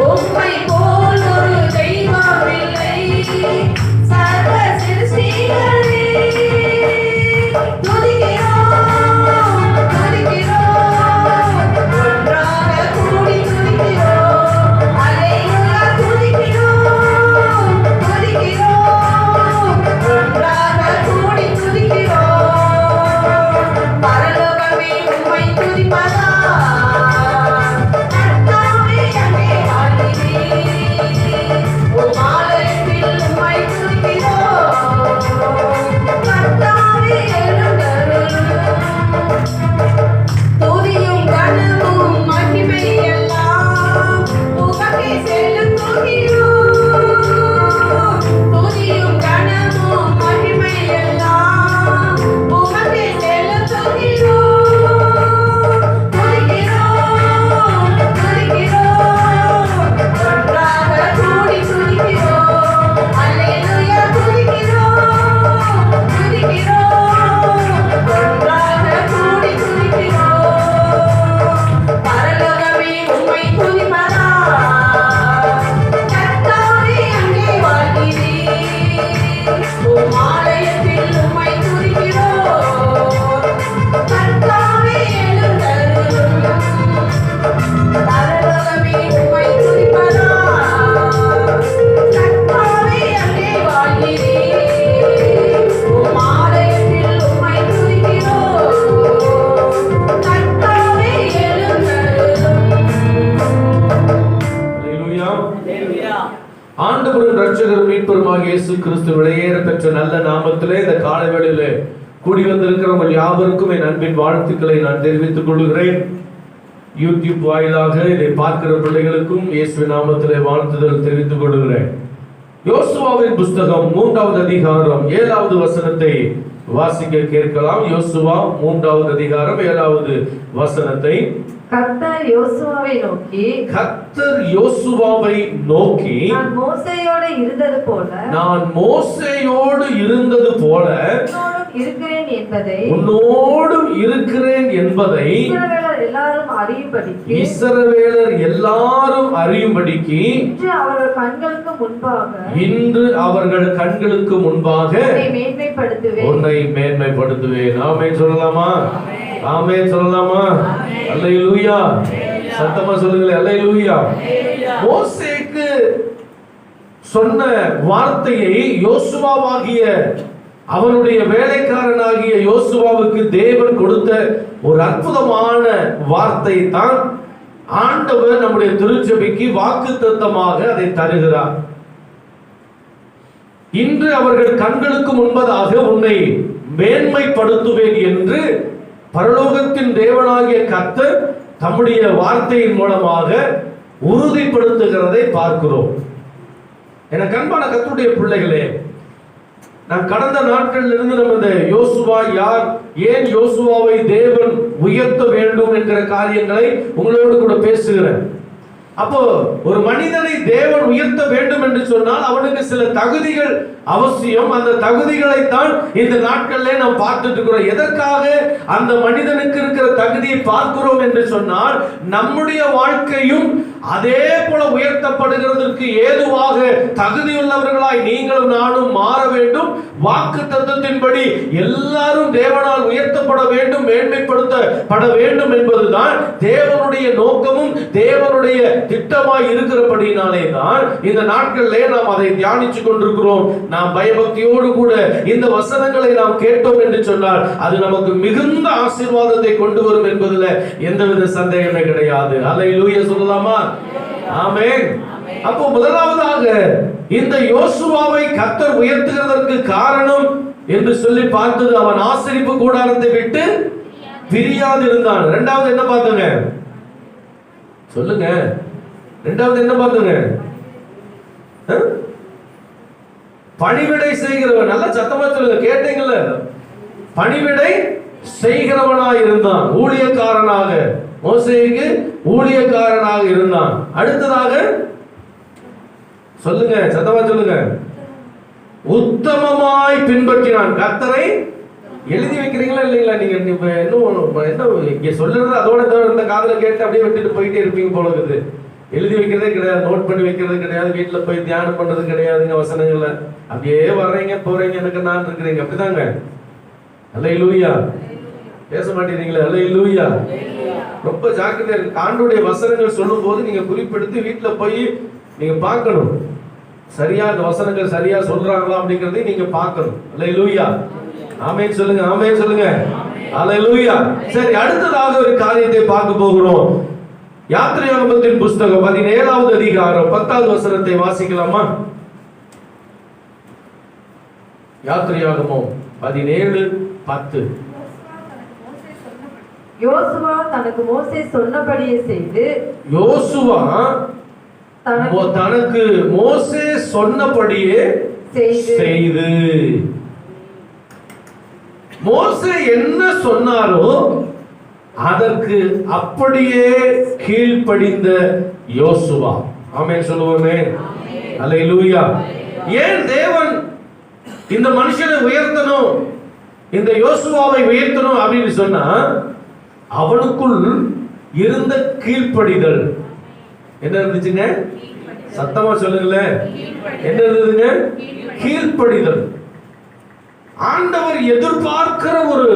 உம்மை போல் ஒரு தெய்வமில்லை. சர்வ சிருஷ்டிகளே துதிக்கிறோம், துதிக்கிறோம். ஒன்றாக கூடி துதிக்கிறோம். அல்லேலூயா துதிக்கிறோம், துதிக்கிறோம். ஒன்றாக கூடி துதிக்கிறோம். பரலோகமே உம்மை துதிப்பதா. ஆண்டவரும் இரட்சகரும் மீட்பருமாகிய இயேசு கிறிஸ்து விலையேற பெற்ற நல்ல நாமத்திலே இந்த காலை வேளையிலே கூடி வந்திருக்கிறவங்க யாவருக்கும் என் அன்பின் வாழ்த்துக்களை நான் தெரிவித்துக் கொள்கிறேன். யூடியூப் வாயிலாக இதை பார்க்கிற பிள்ளைகளுக்கும் இயேசுவின் நாமத்திலே வாழ்த்துதல் தெரிவித்துக் கொள்கிறேன். யோசுவாவின் புஸ்தகம் 3வது அதிகாரம் 7வது வசனத்தை வாசிக்க கேட்கலாம். யோசுவா 3வது அதிகாரம் 7வது வசனத்தை. கர்த்தர் யோசுவாவை நோக்கி, கர்த்தர் யோசுவாவை நோக்கி, நான் மோசேயோடு இருந்தது போல உன்னோடும் இருக்கிறேன் என்பதை இஸ்ரவேலர் எல்லாரும் அறியும்படிக்கு இன்று அவர்கள் கண்களுக்கு முன்பாக உன்னை மேன்மைப்படுத்துவேன். ஆமென் சொல்லலாமா? ஆமென் சொல்லலாமா? அல்லேலூயா. சத்தமா சொல்லுங்களேன், அல்லேலூயா. மோசேக்கு சொன்ன வார்த்தையை யோசுவாவாகிய அவனுடைய வேலைக்காரனாகிய யோசுவாவுக்கு தேவன் கொடுத்த ஒரு அற்புதமான வார்த்தை தான் ஆண்டவர் நம்முடைய திருச்சபைக்கு வாக்குத்தத்தமாக அதை தருகிறார். இன்று அவர்கள் கண்களுக்கு முன்பதாக உன்னை மேன்மைப்படுத்துவேன் என்று பரலோகத்தின் தேவனாகிய கர்த்தர் தம்முடைய வார்த்தையின் மூலமாக உறுதிப்படுத்துகிறதை பார்க்கிறோம். என கண்பான கர்த்தருடைய பிள்ளைகளே, நான் கடந்த நாட்களில் இருந்து நம்ம இந்த யோசுவா யார், ஏன் யோசுவாவை தேவன் உயர்த்த வேண்டும் என்கிற காரியங்களை உங்களோடு கூட பேசுகிறேன். அப்போ ஒரு மனிதனை தேவன் உயர்த்த வேண்டும் என்று சொன்னால் அவனுக்கு சில தகுதிகள் அவசியம். அந்த தகுதிகளை தான் இந்த நாட்களிலே நாம் பார்த்துட்டு இருக்கிறோம். எதற்காக அந்த மனிதனுக்கு இருக்கிற தகுதியை பார்க்கிறோம் என்று சொன்னால், நம்முடைய வாழ்க்கையும் அதே போல உயர்த்தப்படுகிறதற்கு ஏதுவாக தகுதியுள்ளவர்களாய் நீங்களும் நானும் மாற வேண்டும். வாக்கு தத்தத்தின்படி எல்லாரும் தேவனால் உயர்த்தப்பட வேண்டும், மேன்மைப்படுத்தப்பட வேண்டும் என்பதுதான் தேவனுடைய நோக்கமும் தேவனுடைய திட்டமாய் இருக்கிறபடினாலே தான் இந்த நாட்களிலே நாம் அதை தியானித்துக் கொண்டிருக்கிறோம். நாம் பயபக்தியோடு கூட இந்த வசனங்களை நாம் கேட்டோம் என்று சொன்னால் அது நமக்கு மிகுந்த ஆசீர்வாதத்தை கொண்டு வரும் என்பதில் எந்தவித சந்தேகமே கிடையாது. அல்லேலூயா சொல்லலாமா? ஆமென். அப்போ முதலாவதாக இந்த யோசுவாவை கர்த்தர் உயர்த்துகிறதற்கு காரணம் என்று சொல்லி பார்த்தது, அவன் ஆசரிப்பு கூடாரத்தை விட்டு பிரியாது இருந்தான். இரண்டாவது என்ன பார்த்தங்க? சொல்லுங்க, இரண்டாவது என்ன பார்த்தங்க? பணிவிடை செய்கிறவன். நல்ல சத்தமா சொல்லுங்க, கேட்டீங்கல்ல? பணிவிடை செய்கிறவனாய் இருந்தான், ஊழியக்காரனாக. மோசேக்கு ஊழியக்காரனாக இருந்தான். அடுத்ததாக சொல்லுங்க, சத்தமா சொல்லுங்க, உத்தமமாய் பின்பற்றினான். கர்த்தரை எழுதி வைக்கிறீங்களா இல்லைங்களா? நீங்க இன்னும் என்ன இங்க சொல்லுறது அதோட இந்த காதுல கேட்டு அப்படியே விட்டுட்டு போயிட்டே இருப்பீங்க போல இருக்குது. எழுதி வைக்கிறதே கிடையாது, நோட் பண்ணி வைக்கிறது கிடையாது, வீட்டுல போய் தியானம் பண்றது கிடையாதுங்க. வசனங்கள்ல அப்படியே வர்றீங்க போறீங்க, எனக்கு நான் இருக்கிறீங்க, அப்படிதாங்க. அல்லேலூயா. பேச மாட்டேங்கிறீங்களா? அல்லேலூயா. ரொம்ப ஜாக்கிரதையா இருக்கு. ஆண்டவருடைய வசனங்கள் சொல்லும் போது நீங்க குறிப்பெடுத்து வீட்டுல போய் நீங்க பார்க்கணும், சரியா அந்த வசனங்கள் சரியா சொல்றாங்களா அப்படிங்கறதை நீங்க பார்க்கணும். அல்லேலூயா. ஆமென் சொல்லுங்க, ஆமென் சொல்லுங்க. அல்லேலூயா. சரி, அடுத்ததாக ஒரு காரியத்தை பார்க்க போகிறோம். யாத்திராகமத்தின் புஸ்தகம் 17வது அதிகாரம் 10வது வசனத்தை வாசிக்கலாமா? யாத்திராகமம் 17:10. யோசுவா தனக்கு மோசே சொன்னபடியே செய்து, யோசுவா தனக்கு மோசே சொன்னபடியே செய்து. மோசே என்ன சொன்னாரோ அதற்கு அப்படியே கீழ்ப்படிந்த யோசுவா. ஆமென் சொல்லுவோமே. அல்லேலூயா. ஏன் தேவன் இந்த மனுஷனை உயர்த்தணும், இந்த யோசுவாவை உயர்த்தணும் அப்படின்னு சொன்னா, அவனுக்குள் இருந்த கீழ்ப்படிதல் என்ன இருந்துச்சுங்க? சத்தமா சொல்லுங்களேன். என்ன இருந்ததுங்க? கீழ்ப்படிதல். ஆண்டவர் எதிர்பார்க்கிற ஒரு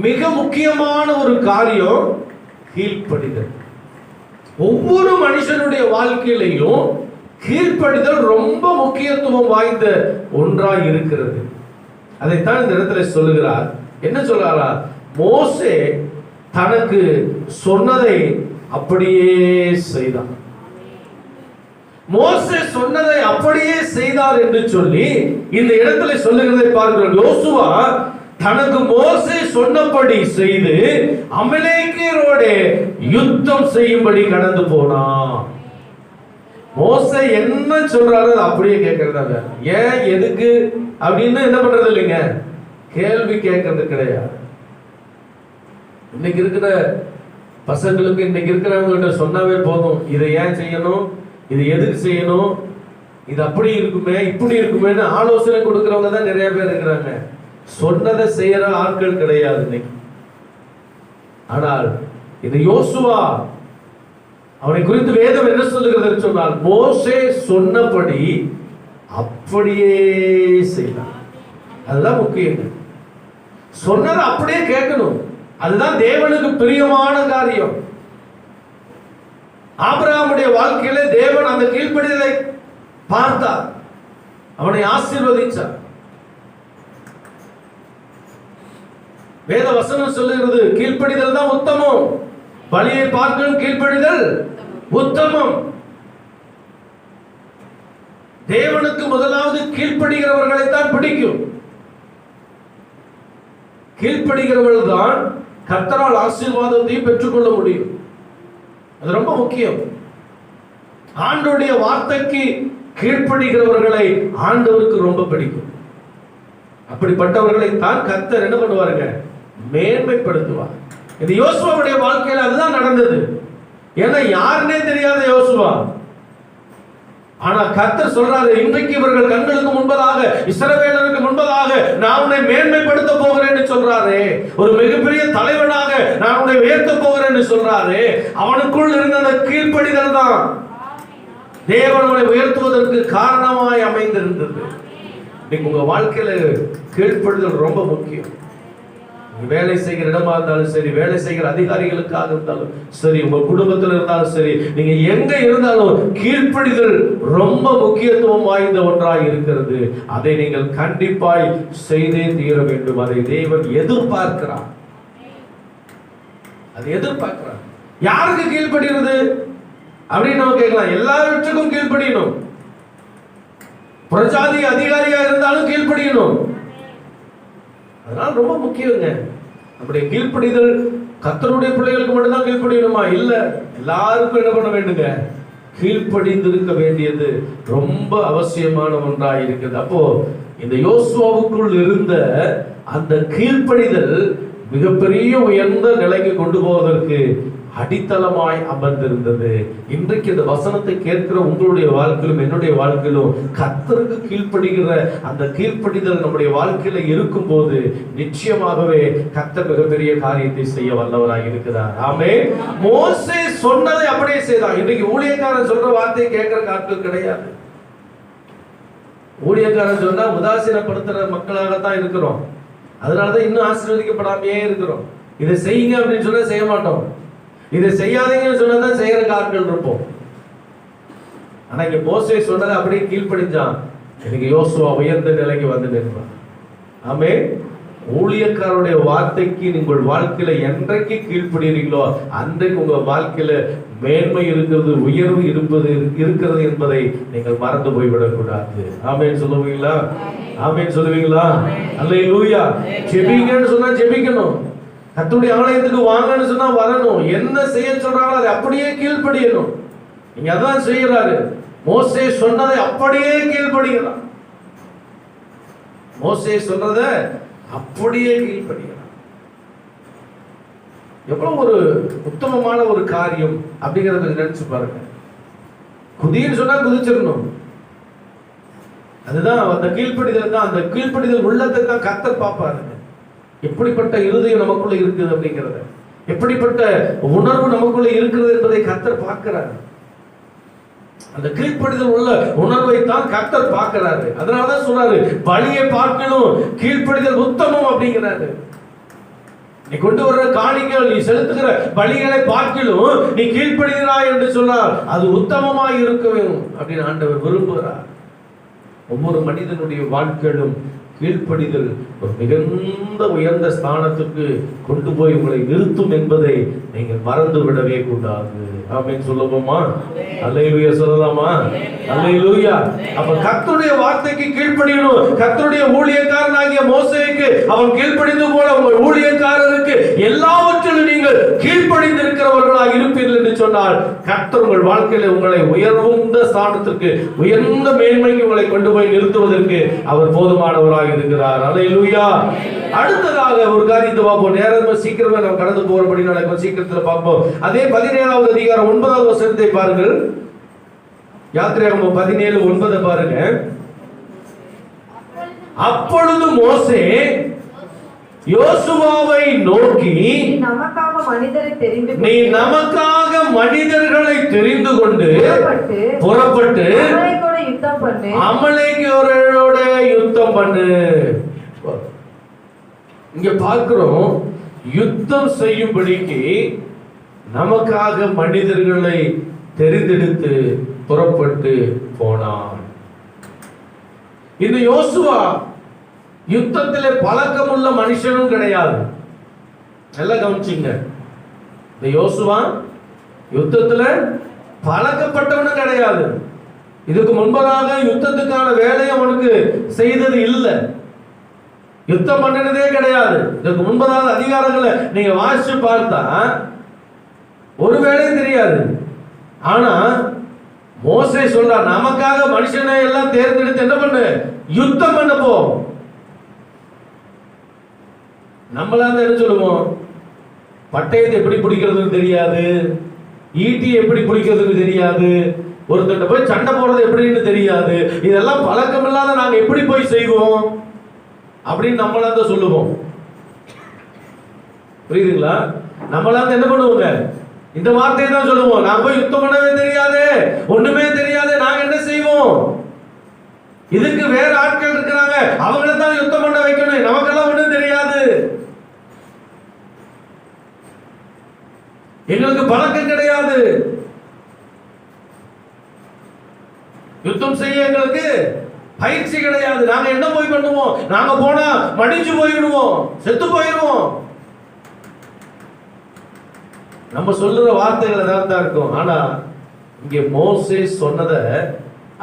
மிக முக்கியமான ஒரு காரியம் கீழ்ப்படிதல். ஒவ்வொரு மனுஷனுடைய வாழ்க்கையிலையும் கீழ்ப்படிதல் ரொம்ப முக்கியத்துவம் வாய்ந்த ஒன்றாய் இருக்கிறது. அதைத்தான் இந்த இடத்துல சொல்லுகிறார். என்ன சொல்றாரா? மோசே தனக்கு சொன்னதை அப்படியே செய்தார். மோசே சொன்னதை அப்படியே செய்தார் என்று சொல்லி இந்த இடத்துல சொல்லுகிறதை பார்க்கிறோம். யோசுவா தனக்கு மோசே சொன்னபடி செய்து அமலேக்கியரோட யுத்தம் செய்யும்படி கடந்து போனான். மோசே என்ன சொல்றாரு அப்படியே கேட்கறதாங்க. ஏன் எதுக்கு அப்படின்னு என்ன பண்றது இல்லைங்க, கேள்வி கேட்கறது கிடையாது. இன்னைக்கு இருக்கிற பசங்களுக்கு, இன்னைக்கு இருக்கிறவங்ககிட்ட சொன்னாவே போதும், இதை ஏன் செய்யணும், இது எதுக்கு செய்யணும், இது அப்படி இருக்குமே இப்படி இருக்குமேன்னு ஆலோசனை கொடுக்கிறவங்க தான் நிறைய பேர் இருக்கிறாங்க. சொன்னதை செய்யற ஆட்கள் கிடையாது இன்னைக்கு. ஆனால் இது யோசுவா, அவனை குறித்து வேதம் என்ன சொல்லுகிறது சொன்னால், மோசே சொன்னபடி அப்படியே செய்தான். அதுதான் முக்கியம். சொன்னதை அப்படியே கேட்கணும். அதுதான் தேவனுக்கு பிரியமான காரியம். ஆபிரகாமுடைய வாழ்க்கையில தேவன் அந்த கீழ்ப்படிதலை பார்த்தார், அவனை ஆசீர்வதிச்சார். வேத வசனம் சொல்லுகிறது கீழ்ப்படிதல் தான் உத்தமம், பலியை பார்க்கணும் கீழ்ப்படிதல் உத்தமம். தேவனுக்கு முதலாவது கீழ்ப்படுகிறவர்களை தான் பிடிக்கும். கீழ்ப்படுகிறவர்கள் தான் கர்த்தரால் ஆசீர்வாதத்தையும் பெற்றுக்கொள்ள முடியும். அது ரொம்ப முக்கியம். ஆண்டவருடைய வார்த்தைக்கு கீழ்ப்படுகிறவர்களை ஆண்டவருக்கு ரொம்ப பிடிக்கும். அப்படிப்பட்டவர்களை தான் கர்த்தர் என்ன பண்ணுவாருங்க, மேன்மைப்படுத்துவார். இந்த யோசுவாவுடைய வாழ்க்கையில் அதுதான் நடந்தது. ஏன்னா யாருன்னே தெரியாத யோசுவா, ஆனா கர்த்தர் சொல்றாரு, இன்றைக்கு இவர்கள் கண்களுக்கு முன்பதாக, இஸ்ரவேலருக்கு முன்பதாக நான் உன்னை மேன்மைப்படுத்த போகிறேன்னு சொல்றாரு. ஒரு மிகப்பெரிய தலைவனாக நான் உன்னை உயர்த்த போகிறேன்னு சொல்றாரு. அவனுக்குள் இருந்த அந்த கீழ்ப்படிதல் தான் தேவன் உன்னை உயர்த்துவதற்கு காரணமாய் அமைந்திருந்தது. இன்னைக்கு உங்க வாழ்க்கையில கீழ்ப்படிதல் ரொம்ப முக்கியம். வேலை செய்கிற இடமா இருந்தாலும் சரி, வேலை செய்கிற அதிகாரிகளுக்காக இருந்தாலும் சரி, உங்க குடும்பத்தில் இருந்தாலும் சரி, நீங்க எங்க இருந்தாலும் கீழ்ப்படிதல் ரொம்ப முக்கியத்துவம் வாய்ந்த ஒன்றாய் இருக்கிறது. அதை நீங்கள் கண்டிப்பாய் செய்தே தீர வேண்டும். அதை தேவன் எதிர்பார்க்கிறார். அதை எதிர்பார்க்கிறார். யாருக்கு கீழ்ப்படுகிறது அப்படின்னு நம்ம கேட்கலாம். எல்லாவற்றுக்கும் கீழ்ப்படியணும். பிரஜாதி அதிகாரியா இருந்தாலும் கீழ்ப்படியணும். அதனால ரொம்ப முக்கியங்க நம்முடைய கீழ்ப்படிதல். கர்த்தருடைய பிள்ளைகளுக்கு மட்டும்தான் கீழ்ப்படியணுமா? இல்ல, எல்லாருக்கும் என்ன பண்ண வேண்டுங்க, கீழ்ப்படிந்திருக்க வேண்டியது ரொம்ப அவசியமான ஒன்றாக இருக்குது. அப்போ இந்த யோசுவாவுக்குள் இருந்த அந்த கீழ்ப்படிதல் மிகப்பெரிய உயர்ந்த நிலைக்கு கொண்டு போவதற்கு அடித்தளமாய் அமர்ந்திருந்தது. இன்றைக்கு இந்த வசனத்தை கேட்கிற உங்களுடைய வாழ்க்கையிலும் என்னுடைய வாழ்க்கையிலும் கர்த்தருக்கு கீழ்ப்படுகிற அந்த கீழ்ப்படிதல் நம்முடைய வாழ்க்கையில இருக்கும் போது நிச்சயமாகவே கர்த்தர் மிகப்பெரிய காரியத்தை செய்ய வல்லவராக இருக்கிறார். ஆமென். மோசே சொன்னதை அப்படியே செய்தான். இன்றைக்கு ஊழியக்காரன் சொல்ற வார்த்தையை கேட்கிற ஆட்கள் கிடையாது. ஊழியக்காரன் சொன்னா உதாசீனப்படுத்துற மக்களாகத்தான் இருக்கிறோம். அதனாலதான் இன்னும் ஆசீர்வதிக்கப்படாமையே இருக்கிறோம். இதை செய்யுங்க அப்படின்னு சொன்னா செய்ய மாட்டோம். இதை செய்யாதீங்கன்னு சொன்னதான் செய்யற ஆட்கள் இருப்போம். ஆனா இங்க மோசே சொன்னதை அப்படியே கீழ்ப்படிஞ்சான். எனக்கு யோசுவா உயர்ந்த நிலைக்கு வந்து நிற்பான். ஆமென். ஊழியக்காரருடைய வார்த்தைக்கு உங்கள் வாழ்க்கையில என்றைக்கு கீழ்ப்படுகிறீங்களோ அன்றைக்கு உங்க வாழ்க்கையில மேன்மை இருக்கிறது, உயர்வு இருக்கிறது என்பதை நீங்கள் மறந்து போய்விடக் கூடாது. ஆமென் சொல்லுவீங்களா? ஆமென் சொல்லுவீங்களா? அல்லேலூயா. ஜெபிங்கன்னு சொன்னா ஜெபிக்கணும். கர்த்தருடைய ஆலயத்துக்கு வாங்கன்னு சொன்னா வரணும். என்ன செய்ய சொல்றாங்களோ அதை அப்படியே கீழ்ப்படியணும். நீங்க அதான் செய்யறாரு. மோசே சொன்னதை அப்படியே கீழ்ப்படிகிறான். மோசே சொல்றத அப்படியே கீழ்ப்படிகிறான். எவ்வளவு ஒரு உத்தமமான ஒரு காரியம் அப்படிங்கறத நினைச்சு பாருங்க. குதின்னு சொன்னா குதிச்சிடணும். அதுதான் அந்த கீழ்ப்படிதல் தான். அந்த கீழ்ப்படிதல் உள்ளத்தை தான் கர்த்தர் பார்ப்பாருங்க. எப்படிப்பட்ட இருதயம் நமக்குள்ள இருக்குது அப்படிங்கறத, எப்படிப்பட்ட உணர்வு நமக்குள்ள இருக்கிறது என்பதை கர்த்தர் பார்க்கிறார். அந்த கீழ்ப்படிதல் உள்ள உணர்வை தான் கர்த்தர் பார்க்கிறாரு. அதனாலதான் சொல்றாரு, பலியை பார்க்கணும், கீழ்ப்படிதல் உத்தமம் அப்படிங்கிறாரு. நீ கொண்டு வர்ற காணிக்கைகள், நீ செலுத்துகிற பலிகளை பார்க்கலும் நீ கீழ்ப்படுகிறாய் என்று சொன்னால் அது உத்தமமாய் இருக்கவும் அப்படின்னு ஆண்டவர் விரும்புகிறார். ஒவ்வொரு மனிதனுடைய வாழ்க்கையிலும் கீழ்ப்படிதல் ஒரு மிகுந்த உயர்ந்த ஸ்தானத்துக்கு கொண்டு போய் உங்களை நிறுத்தும் என்பதை நீங்கள் மறந்து விடவே கூடாது. ஆமென் சொல்லுவோமா? அல்லேலூயா சொல்லலாமா? அல்லேலூயா. அப்ப கர்த்தருடைய வார்த்தைக்கு கீழ்ப்படியணும். கர்த்தருடைய ஊழியக்காரனாகிய மோசேக்கு அவன் கீழ்ப்படிந்து போல உங்கள் ஊழியக்காரருக்கு எல்லாவற்றிலும் நீங்கள் கீழ்ப்படிந்து இருக்கிறவர்களாக இருப்பீர்கள் என்று சொன்னால் கர்த்தர் உங்கள் வாழ்க்கையில உங்களை உயர்ந்த ஸ்தானத்திற்கு, உயர்ந்த மேன்மைக்கு உங்களை கொண்டு போய் நிறுத்துவதற்கு அவர் போதுமானவராக இருக்கிறார். அல்லேலூயா. அடுத்ததாக ஒரு காரியத்தை பார்ப்போம். நேரம் சீக்கிரமே நாம் கடந்து போறபடி நாளைக்கு சீக்கிரத்தில் பார்ப்போம். அதே 17வது அதிகாரம் 9வது வசனத்தை பாருங்கள். யாத்திராகமம் 17:9 பாருங்க. அப்பொழுது மோசே யோசுவாவை நோக்கி, நீ நமக்காக மனிதர்களை தெரிந்து கொண்டு புறப்பட்டு அமலேக்கியரோட யுத்தம் பண்ணு. இங்க பார்க்கிறோம், யுத்தம் செய்யும்படிக்கு நமக்காக மனிதர்களை தெரிந்தெடுத்து புறப்பட்டு போனான். இந்த யோசுவா யுத்தத்திலே பழக்கமுள்ள மனுஷனும் கிடையாது. நல்லா கவனிச்சுங்க. இந்த யோசுவா யுத்தத்துல பழக்கப்பட்டவனும் கிடையாது. இதுக்கு முன்பதாக யுத்தத்துக்கான வேலையை அவனுக்கு செய்தது இல்லை. யுத்தம் பண்ணினதே கிடையாது. இதுக்கு முன்பதாக அதிகாரங்களை நீங்க வாசிச்சு பார்த்தா ஒரு வேலையும் தெரியாது. ஆனா மோசே சொல்றார், நமக்காக மனுஷனை எல்லாம் தேர்ந்தெடுத்து என்ன பண்ணு, யுத்தம் பண்ண போ. நம்மளா என்ன சொல்லுவோம், பட்டயத்தை எப்படி பிடிக்கிறதுன்னு தெரியாது, ஈட்டி எப்படி பிடிக்கிறதுன்னு தெரியாது, ஒருத்தர் போய் சண்டை போடுறது எப்படின்னு தெரியாது. இதெல்லாம் பழக்கம் இல்லாத நாங்க எப்படி போய் செய்வோம் அப்படின்னு நம்மளா தான் சொல்லுவோம். புரியுதுங்களா? நம்மளா என்ன பண்ணுவோங்க, இந்த வார்த்தையை தான் சொல்லுவோம். நான் போய் யுத்தம் பண்ணவே தெரியாது, ஒண்ணுமே தெரியாது, நாங்க என்ன செய்வோம்? இதுக்கு வேற ஆட்கள் இருக்கிறாங்க, அவங்கள தான் யுத்தம் பண்ண வைக்கணும், நமக்கெல்லாம் ஒண்ணும் தெரியாது, எங்களுக்கு பழக்கம் கிடையாது, யுத்தம் செய்ய எங்களுக்கு பயிற்சி கிடையாது, நாங்க என்ன போய் பண்ணுவோம், நாங்க போனா மடிஞ்சு போயிடுவோம், செத்து போயிடுவோம். நம்ம சொல்லுற வார்த்தைகள் ஏதாவது தான் இருக்கும். ஆனா இங்கே மோசே சொன்னதை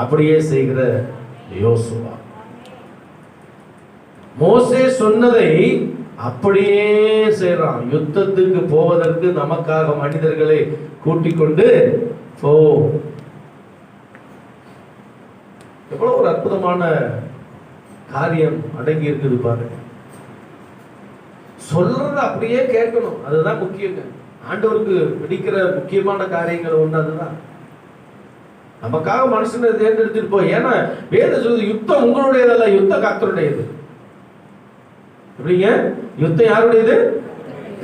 அப்படியே செய்கிற யோசுவா, மோசே சொன்னதை அப்படியே செய்றான். யுத்தத்துக்கு போவதற்கு நமக்காக மனிதர்களை கூட்டிக் கொண்டு போ. எவ்வளவு ஒரு அற்புதமான காரியம் அடங்கி இருக்குது பாருங்க. சொல்றத அப்படியே கேட்கணும், அதுதான் முக்கியம். ஆண்டவருக்கு பிடிக்கிற முக்கியமான காரியங்கள் ஒண்ணு அதுதான். நமக்காக மனுஷனை தேர்ந்தெடுத்துட்டு போய், ஏன்னா வேத சொல்லுது யுத்தம் உங்களுடையதல்ல, யுத்தம் கர்த்தருடையது. எப்படிங்க? யுத்தம் யாருடையது?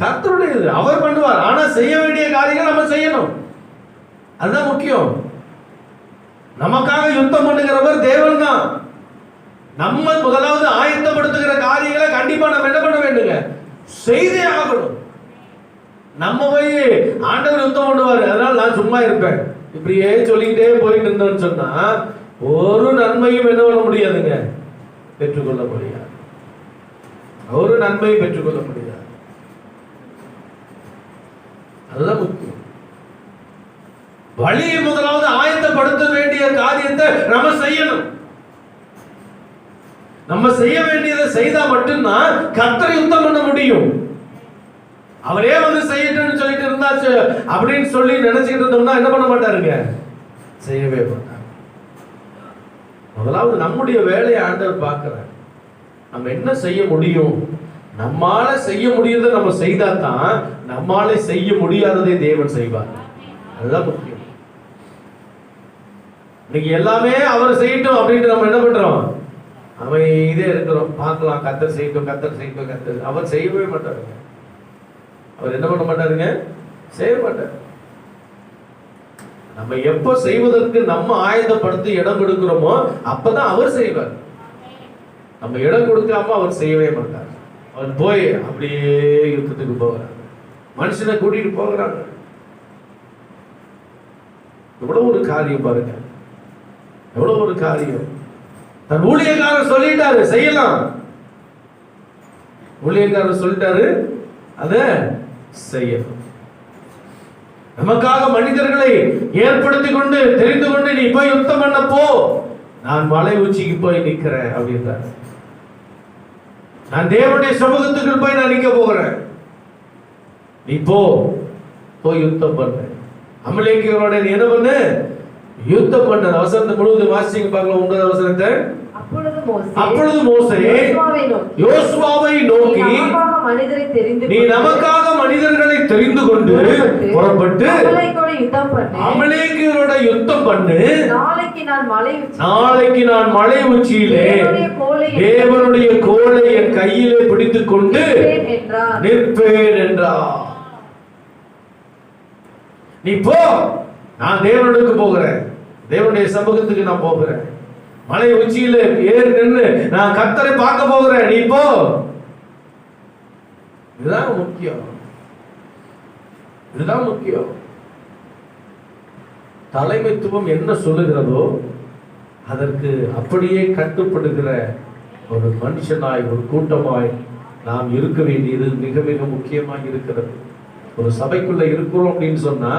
கர்த்தருடையது. அவர் பண்ணுவார். ஆனா செய்ய வேண்டிய காரியங்கள் நம்ம செய்யணும். அதுதான் முக்கியம். நமக்காக யுத்தம் பண்ணுகிறவர் தேவன் தான். நம்ம முதலாவது ஆயத்தப்படுத்துகிற காரியங்களை கண்டிப்பா நம்ம என்ன பண்ண வேண்டுங்க? செய்தே ஆகணும். நம்ம போய் ஆண்டவர் யுத்தம் பண்ணுவாரு, அதனால நான் சும்மா இருப்பேன் இப்படியே சொல்லிக்கிட்டே போயிட்டு இருந்தோம்னு சொன்னா ஒரு நன்மையும் என்ன பண்ண முடியாதுங்க, பெற்றுக்கொள்ள முடியாது. ஒரு நன்மையும் பெற்றுக்கொள்ள முடியாது. அதுதான் முக்கியம். வழியை முதலாவது ஆயத்தப்படுத்த வேண்டிய காரியத்தை நம்ம செய்யணும். நம்ம செய்ய வேண்டியதை செய்தா மட்டும்தான் கர்த்தர் யுத்தம் பண்ண முடியும். அவரே வந்து செய்யட்டும்னு சொல்லிட்டு இருந்தாச்சு அப்படின்னு சொல்லி நினைச்சிட்டு இருந்தோம்னா என்ன பண்ண மாட்டாருங்க, செய்யவே மாட்டார். முதலாவது நம்முடைய வேலையை ஆண்டவர் பார்க்கிறார். நம்ம என்ன செய்ய முடியும், நம்மால செய்ய முடியறதை நம்ம செய்தா தான் நம்மால செய்ய முடியாததை தேவன் செய்வார். அதுதான் முக்கியம். இன்னைக்கு எல்லாமே அவர் செய்யட்டும் அப்படின்ட்டு நம்ம என்ன பண்றோம், இதே இருக்கிறோம். பார்க்கலாம், கர்த்தர் செய்யட்டும், கர்த்தர் செய்யட்டும், கர்த்தர். அவர் செய்யவே மாட்டாருங்க. அவர் என்ன பண்ண மாட்டாருங்க, செய்ய மாட்டார். நம்ம எப்ப செய்வதற்கு நம்ம ஆயத்தப்படுத்தி இடம் கொடுக்கிறோமோ அப்பதான் அவர் செய்வார். நம்ம இடம் கொடுக்காம அவர் செய்யவே மாட்டார். அவர் போய் அப்படியே யுத்தத்துக்கு போகிறார், மனுஷனை கூட்டிட்டு போகிறாங்க. எவ்வளவு ஒரு காரியம் பாருங்க, எவ்வளவு ஒரு காரியம். தன் ஊழியக்காரர் சொல்லிட்டாரு செய்யலாம், ஊழியக்காரர் சொல்லிட்டாரு அத செய்யணும். நமக்காக மனிதர்களை ஏற்படுத்தி கொண்டு தெரிந்து கொண்டு நீ போய் யுத்தம் பண்ண போ, நான் மலை உச்சிக்கு போய் நிக்கிறேன் அப்படின்றார். நான் தேவனுடைய சமூகத்துக்கு போய் நான் நிக்க போகிறேன், நீ போய் யுத்தம் பண்ண. அமலேக்கியரோட நீ என்ன பண்ணு, யுத்தம் பண்ண. வசனத்தை முழுவதும் வாசிங்க பார்க்கலாம். 9வது வசனத்தை. அப்பொழுது மோசே யோசுவாவை நோக்கி, நீ நமக்காக மனிதர்களை தெரிந்து கொண்டு புறப்பட்டு அமலேக்கியரோட யுத்தம் பண்ணு. நாளைக்கு நான் மலை உச்சியிலே தேவனுடைய கோலை என் கையிலே பிடித்துக் கொண்டு நிற்பேன் என்றார். நீ போ, நான் தேவனுக்கு போகிறேன், தேவனுடைய சமூகத்துக்கு நான் போகிறேன். மலை உச்சியில ஏறி நின்று நான் கர்த்தரை பார்க்க போகிறேன், நீ போ. இதுதான் முக்கியம், இதுதான் முக்கியம். தலைமைத்துவம் என்ன சொல்லுகிறதோ அதற்கு அப்படியே கட்டுப்படுகிற ஒரு மனுஷனாய், ஒரு கூட்டமாய் நாம் இருக்க வேண்டியது மிக மிக முக்கியமாக இருக்கிறது. ஒரு சபைக்குள்ள இருக்கிறோம் அப்படின்னு சொன்னா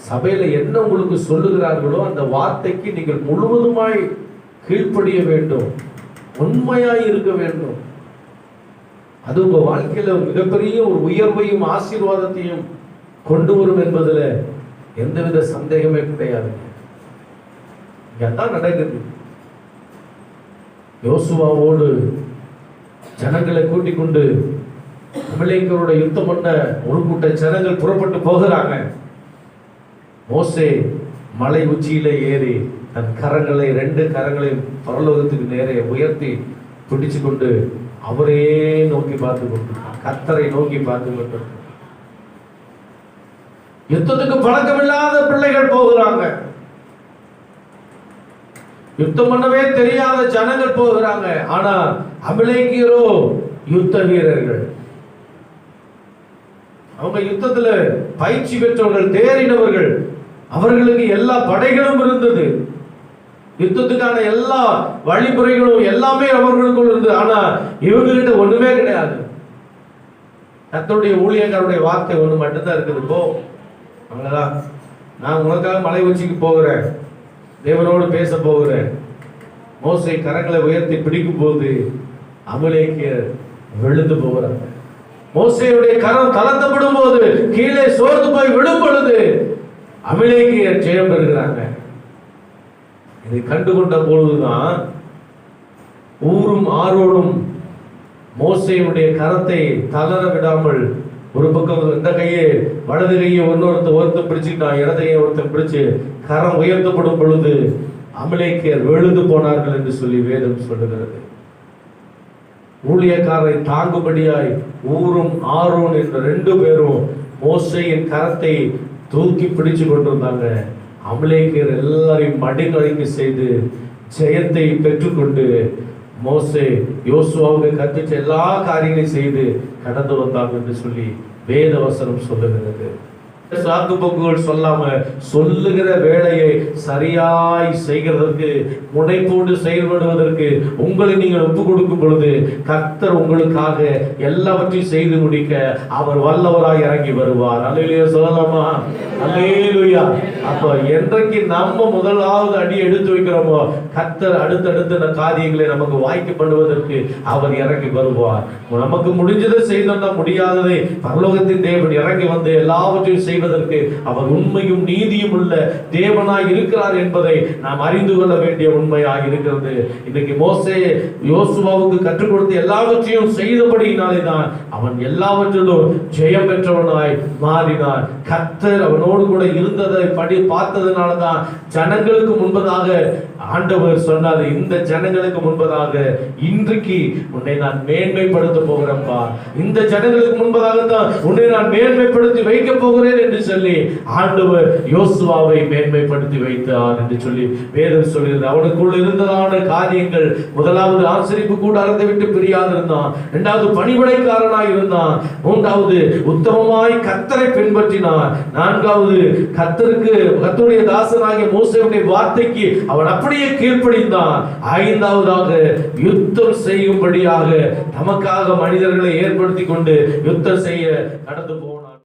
சபையில என்ன உங்களுக்கு சொல்லுகிறார்களோ அந்த வார்த்தைக்கு நீங்கள் முழுவதுமாய் கீழ்ப்படிய வேண்டும், உண்மையாய் இருக்க வேண்டும். அது உங்க வாழ்க்கையில மிகப்பெரிய ஒரு உயர்வையும் ஆசீர்வாதத்தையும் கொண்டு வரும் என்பதுல எந்தவித சந்தேகமே கிடையாது. இங்கதான் நடக்குது. யோசுவாவோடு ஜனங்களை கூட்டிக் கொண்டு அமலேக்கியரோட யுத்தம் பண்ண ஒரு கூட்ட ஜனங்கள் புறப்பட்டு போகிறாங்க. மோசே மலை உச்சியில ஏறி தன் கரங்களை, 2 கரங்களையும் பரலோகத்துக்கு நேரே உயர்த்தி பிடிச்சு கொண்டு அவரே நோக்கி பார்த்து கொண்டு, கர்த்தரை நோக்கி பார்த்து கொண்டு. யுத்தத்துக்கு பழக்கமில்லாத பிள்ளைகள் போகிறாங்க, யுத்தம் பண்ணவே தெரியாத ஜனங்கள் போகிறாங்க. ஆனா அமலேக்கியரோ யுத்த வீரர்கள். அவங்க யுத்தத்துல பயிற்சி பெற்றவர்கள், தேறினவர்கள். அவர்களுக்கு எல்லா படைகளும் இருந்தது, யுத்தத்துக்கான எல்லா வழிமுறைகளும் எல்லாமே அவர்களுக்குள் இருந்தது. ஆனா இவங்க கிட்ட ஒண்ணுமே கிடையாது. கர்த்தருடைய ஊழியக்காரருடைய வார்த்தை ஒண்ணு மட்டும்தான் இருக்குது, போ, அவ்வளவுதான். நான் உனக்காக மலை உச்சிக்கு போகிறேன், தேவனோடு பேச போகிறேன். மோசே கரங்களை உயர்த்தி பிடிக்கும் போது அமலேக்கியர் விழுந்து போகிறாங்க. மோசேயுடைய கரம் தளர்த்தப்படும் போது கீழே சோர்ந்து போய் விழும் பொழுது அமலேக்கியர் ஜெயம் பெறுகிறாங்க. இதை கண்டுகொண்ட பொழுதுதான் ஊரும் ஆரோடும் மோசேயுடைய கரத்தை தளர விடாமல் ஒரு பக்கம் இந்த கையை வலது கையை ஒருத்தன் பிடிச்சுக்கிட்டான், இடது கையை ஒருத்தன் பிடிச்சு கரம் உயர்த்தப்படும் பொழுது அமலேக்கியர் விழுந்து போனார்கள் என்று சொல்லி வேதம் சொல்லுகிறது. ஊழியக்காரரை தாங்கும்படியாய் ஊரும் ஆரோன் என்ற 2 பேரும் மோசேயின் கரத்தை தூக்கி பிடிச்சு கொண்டிருந்தாங்க. அமலேக்கியர் எல்லாரையும் மடிநடுங்க செய்து ஜெயத்தை பெற்றுக்கொண்டு மோசே யோசுவாவுக்கு கற்பிச்ச எல்லா காரியங்களையும் செய்து கடந்து வந்தாங்க என்று சொல்லி வேத வசனம் சொல்லுகிறது. சாக்கு போக்குகள் சொல்லாம சொல்லுகிற வேலையை சரியாய் செய்கிறதற்கு, முனைப்போடு செயல்படுவதற்கு உங்களை நீங்கள் ஒப்பு கொடுக்கும் பொழுது கர்த்தர் உங்களுக்காக எல்லாவற்றையும் செய்து முடிக்க அவர் வல்லவராய் இறங்கி வருவார். அல்லேலூயா சொல்லலாமா? அல்லேலூயா. அப்ப என்றைக்கு நம்ம முதலாவது அடி எடுத்து வைக்கிறோமோ கர்த்தர் அடுத்தடுத்த இந்த காரியங்களை நமக்கு வாய்க்கப்படுவதற்கு அவர் இறங்கி வருவார். நமக்கு முடிஞ்சதை செய்தோம்னா முடியாததை பரலோகத்தின் தேவன் இறங்கி வந்து எல்லாவற்றையும் செய்வதற்கு அவர் உண்மையும் நீதியும் உள்ள தேவனாய் இருக்கிறார் என்பதை நாம் அறிந்து கொள்ள வேண்டிய உண்மையாக இருக்கிறது. இன்னைக்கு மோசே யோசுவாவுக்கு கற்றுக் கொடுத்த எல்லாவற்றையும் செய்தபடியினாலே தான் அவன் எல்லாவற்றிலும் ஜெயம் பெற்றவனாய் மாறினான். கர்த்தர் அவனோடு கூட இருந்ததை பார்த்ததுனால தான் ஜனங்களுக்கு முன்பதாக ஆண்டவர் சொன்னார், இந்த ஜனங்களுக்கு முன்பதாக இன்றைக்கு உன்னை நான் மேன்மைப்படுத்த போகிறேன்ப்பா, இந்த ஜனங்களுக்கு முன்பதாக தான் உன்னை நான் மேன்மைப்படுத்தி வைக்க போகிறேன் என்று சொல்லி ஆண்டவர் யோசுவாவை மேன்மைப்படுத்தி வைத்தார் என்று சொல்லி வேதம் சொல்கிறது. அவனுக்குள் இருந்ததான காரியங்கள், முதலாவது ஆசரிப்பு கூடாரத்தை விட்டு பிரியாது இருந்தான், 2வது பணிவிடைக்காரனாய் இருந்தான், 3வது உத்தமமாய் கர்த்தரை பின்பற்றினான், 4வது கர்த்தருடைய தாசனாகிய மோசேயுடைய வார்த்தைக்கு அவன் அப்படியே கீழ்ப்படிந்தான், 5வதாக யுத்தம் செய்யும்படியாக தமக்காக மனிதர்களை ஏற்படுத்தி கொண்டு யுத்தம் செய்ய கடந்து போனான்.